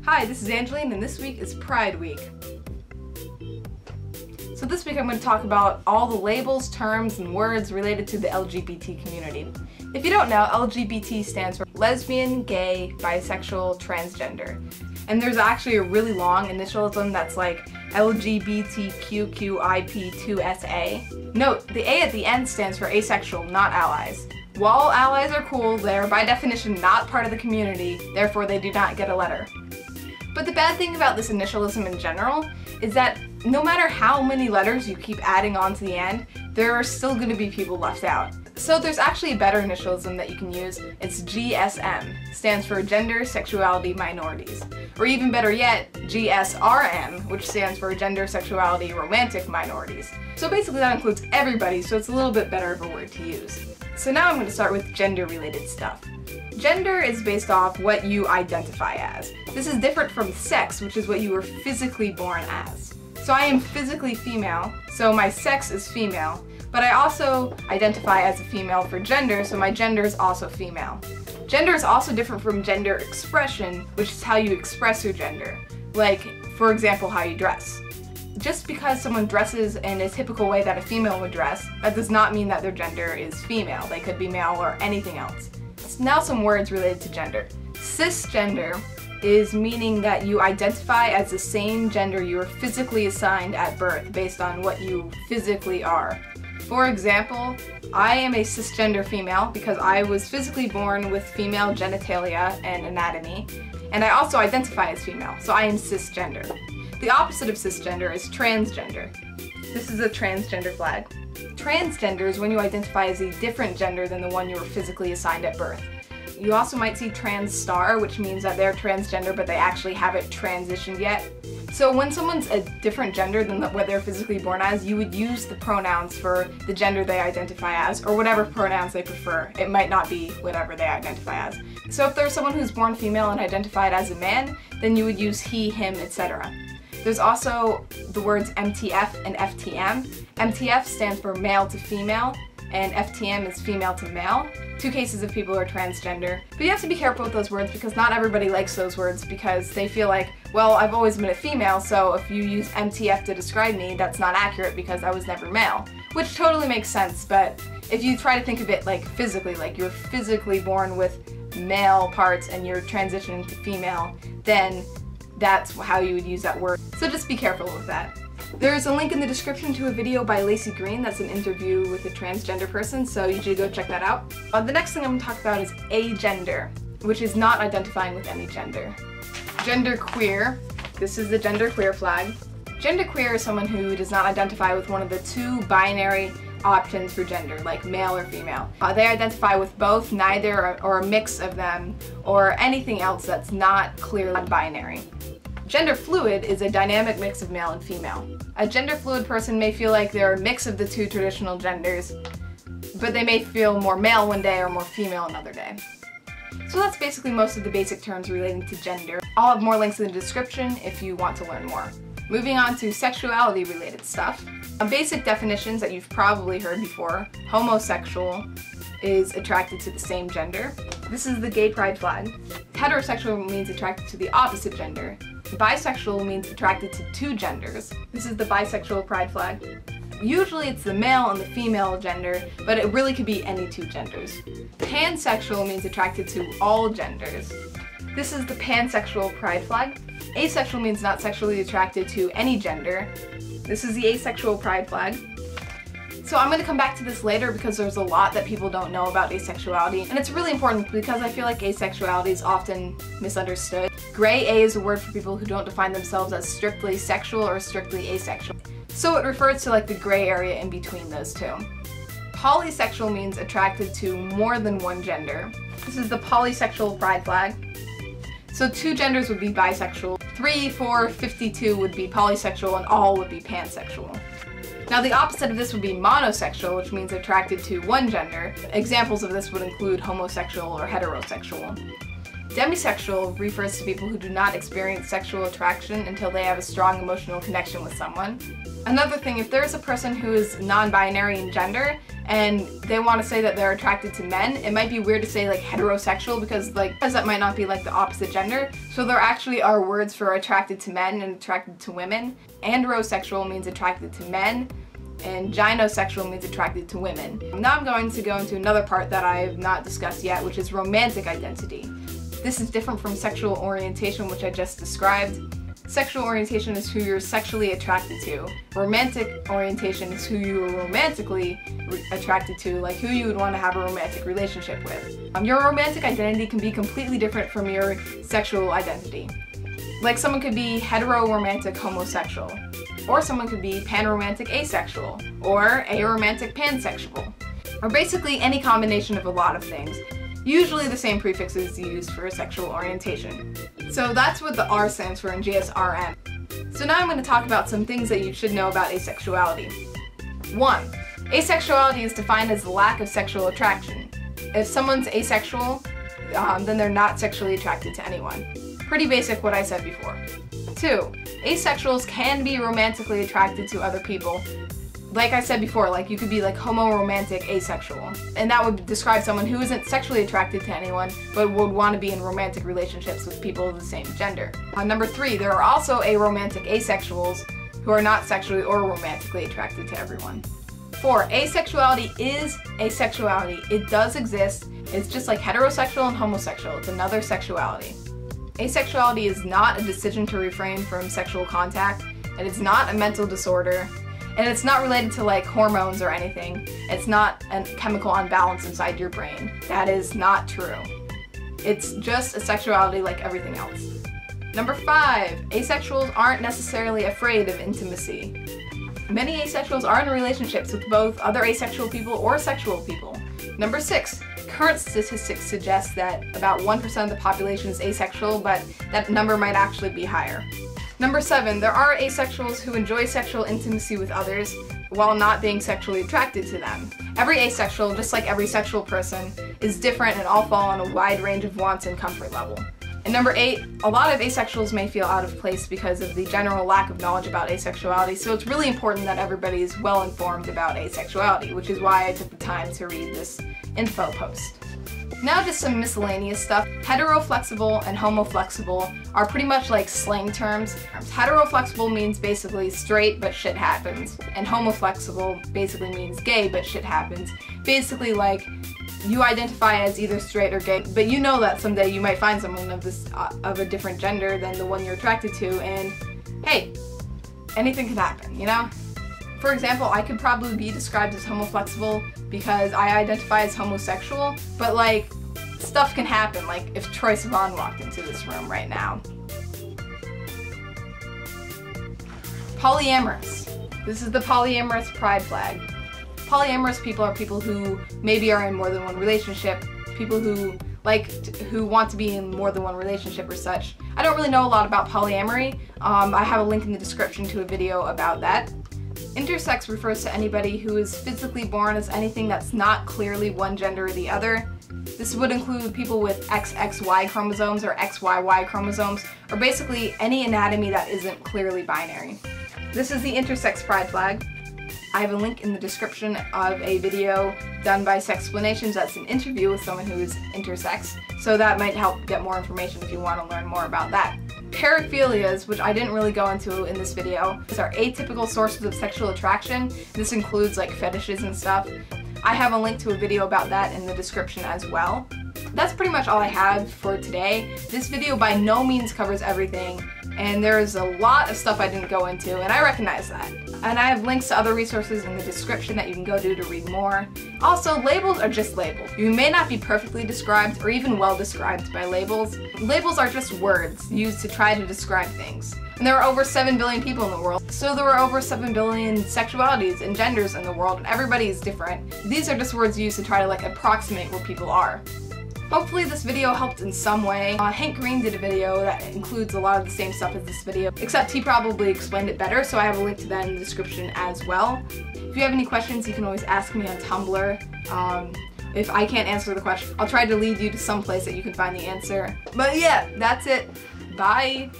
Hi, this is Angeline, and this week is Pride Week. So this week I'm going to talk about all the labels, terms, and words related to the LGBT community. If you don't know, LGBT stands for lesbian, gay, bisexual, transgender. And there's actually a really long initialism that's like LGBTQQIP2SA. Note, the A at the end stands for asexual, not allies. While allies are cool, they are by definition not part of the community, therefore they do not get a letter. But the bad thing about this initialism in general is that no matter how many letters you keep adding on to the end, there are still going to be people left out. So there's actually a better initialism that you can use. It's GSM, stands for Gender Sexuality Minorities. Or even better yet, GSRM, which stands for Gender Sexuality Romantic Minorities. So basically that includes everybody, so it's a little bit better of a word to use. So now I'm going to start with gender-related stuff. Gender is based off what you identify as. This is different from sex, which is what you were physically born as. So I am physically female, so my sex is female, but I also identify as a female for gender, so my gender is also female. Gender is also different from gender expression, which is how you express your gender. Like, for example, how you dress. Just because someone dresses in a typical way that a female would dress, that does not mean that their gender is female. They could be male or anything else. Now some words related to gender. Cisgender is meaning that you identify as the same gender you were physically assigned at birth based on what you physically are. For example, I am a cisgender female because I was physically born with female genitalia and anatomy, and I also identify as female, so I am cisgender. The opposite of cisgender is transgender. This is a transgender flag. Transgender is when you identify as a different gender than the one you were physically assigned at birth. You also might see trans star, which means that they're transgender but they actually haven't transitioned yet. So when someone's a different gender than what they're physically born as, you would use the pronouns for the gender they identify as, or whatever pronouns they prefer. It might not be whatever they identify as. So if there's someone who's born female and identified as a man, then you would use he, him, etc. There's also the words MTF and FTM. MTF stands for male to female, and FTM is female to male. Two cases of people who are transgender. But you have to be careful with those words because not everybody likes those words because they feel like, well, I've always been a female, so if you use MTF to describe me, that's not accurate because I was never male. Which totally makes sense, but if you try to think of it like physically, like you're physically born with male parts and you're transitioning to female, then that's how you would use that word. So just be careful with that. There's a link in the description to a video by Lacey Green that's an interview with a transgender person, so you should go check that out. The next thing I'm going to talk about is agender, which is not identifying with any gender. Genderqueer, this is the genderqueer flag. Genderqueer is someone who does not identify with one of the two binary options for gender, like male or female. They identify with both, neither, or a mix of them, or anything else that's not clearly binary. Gender fluid is a dynamic mix of male and female. A gender fluid person may feel like they're a mix of the two traditional genders, but they may feel more male one day or more female another day. So that's basically most of the basic terms relating to gender. I'll have more links in the description if you want to learn more. Moving on to sexuality related stuff. Basic definitions that you've probably heard before. Homosexual is attracted to the same gender. This is the gay pride flag. Heterosexual means attracted to the opposite gender. Bisexual means attracted to two genders. This is the bisexual pride flag. Usually it's the male and the female gender, but it really could be any two genders. Pansexual means attracted to all genders. This is the pansexual pride flag. Asexual means not sexually attracted to any gender. This is the asexual pride flag. So I'm going to come back to this later because there's a lot that people don't know about asexuality, and it's really important because I feel like asexuality is often misunderstood. Gray A is a word for people who don't define themselves as strictly sexual or strictly asexual. So it refers to like the gray area in between those two. Polysexual means attracted to more than one gender. This is the polysexual pride flag. So two genders would be bisexual, 3, 4, 52 would be polysexual, and all would be pansexual. Now the opposite of this would be monosexual, which means attracted to one gender. Examples of this would include homosexual or heterosexual. Demisexual refers to people who do not experience sexual attraction until they have a strong emotional connection with someone. Another thing, if there's a person who is non-binary in gender and they want to say that they're attracted to men, it might be weird to say like heterosexual because that might not be like the opposite gender. So there actually are words for attracted to men and attracted to women. Androsexual means attracted to men, and gynosexual means attracted to women. Now I'm going to go into another part that I have not discussed yet, which is romantic identity. This is different from sexual orientation, which I just described. Sexual orientation is who you're sexually attracted to. Romantic orientation is who you are romantically attracted to, like who you would want to have a romantic relationship with. Your romantic identity can be completely different from your sexual identity. Like someone could be hetero-romantic homosexual, or someone could be pan-romantic asexual, or aromantic pansexual, or basically any combination of a lot of things. Usually the same prefix is used for sexual orientation. So that's what the R stands for in GSRM. So now I'm going to talk about some things that you should know about asexuality. 1. Asexuality is defined as the lack of sexual attraction. If someone's asexual, then they're not sexually attracted to anyone. Pretty basic what I said before. 2. Asexuals can be romantically attracted to other people. Like I said before, like you could be like homo-romantic asexual, and that would describe someone who isn't sexually attracted to anyone but would want to be in romantic relationships with people of the same gender. Number 3, there are also aromantic asexuals who are not sexually or romantically attracted to everyone. 4, asexuality is asexuality. It does exist. It's just like heterosexual and homosexual. It's another sexuality. Asexuality is not a decision to refrain from sexual contact, and it's not a mental disorder. And it's not related to like hormones or anything. It's not a chemical imbalance inside your brain. That is not true. It's just a sexuality like everything else. Number 5, asexuals aren't necessarily afraid of intimacy. Many asexuals are in relationships with both other asexual people or sexual people. Number 6, current statistics suggest that about 1% of the population is asexual, but that number might actually be higher. Number 7, there are asexuals who enjoy sexual intimacy with others while not being sexually attracted to them. Every asexual, just like every sexual person, is different and all fall on a wide range of wants and comfort level. And number 8, a lot of asexuals may feel out of place because of the general lack of knowledge about asexuality, so it's really important that everybody is well informed about asexuality, which is why I took the time to read this info post. Now just some miscellaneous stuff. Heteroflexible and homoflexible are pretty much like slang terms. Heteroflexible means basically straight but shit happens, and homoflexible basically means gay but shit happens. Basically like you identify as either straight or gay, but you know that someday you might find someone of a different gender than the one you're attracted to, and hey, anything can happen, you know? For example, I could probably be described as homoflexible because I identify as homosexual, but like, stuff can happen, like if Troye Sivan walked into this room right now. Polyamorous. This is the polyamorous pride flag. Polyamorous people are people who maybe are in more than one relationship, people who want to be in more than one relationship or such. I don't really know a lot about polyamory. I have a link in the description to a video about that. Intersex refers to anybody who is physically born as anything that's not clearly one gender or the other. This would include people with XXY chromosomes or XYY chromosomes, or basically any anatomy that isn't clearly binary. This is the intersex pride flag. I have a link in the description of a video done by Sexplanations. That's an interview with someone who is intersex, so that might help get more information if you want to learn more about that. Paraphilias, which I didn't really go into in this video, are atypical sources of sexual attraction. This includes like fetishes and stuff. I have a link to a video about that in the description as well. That's pretty much all I have for today. This video by no means covers everything, and there's a lot of stuff I didn't go into, and I recognize that. And I have links to other resources in the description that you can go to read more. Also, labels are just labels. You may not be perfectly described or even well described by labels. Labels are just words used to try to describe things. And there are over 7 billion people in the world, so there are over 7 billion sexualities and genders in the world, and everybody is different. These are just words used to try to like approximate where people are. Hopefully this video helped in some way. Hank Green did a video that includes a lot of the same stuff as this video, except he probably explained it better, so I have a link to that in the description as well. If you have any questions, you can always ask me on Tumblr. if I can't answer the question. I'll try to lead you to some place that you can find the answer. But yeah, that's it. Bye.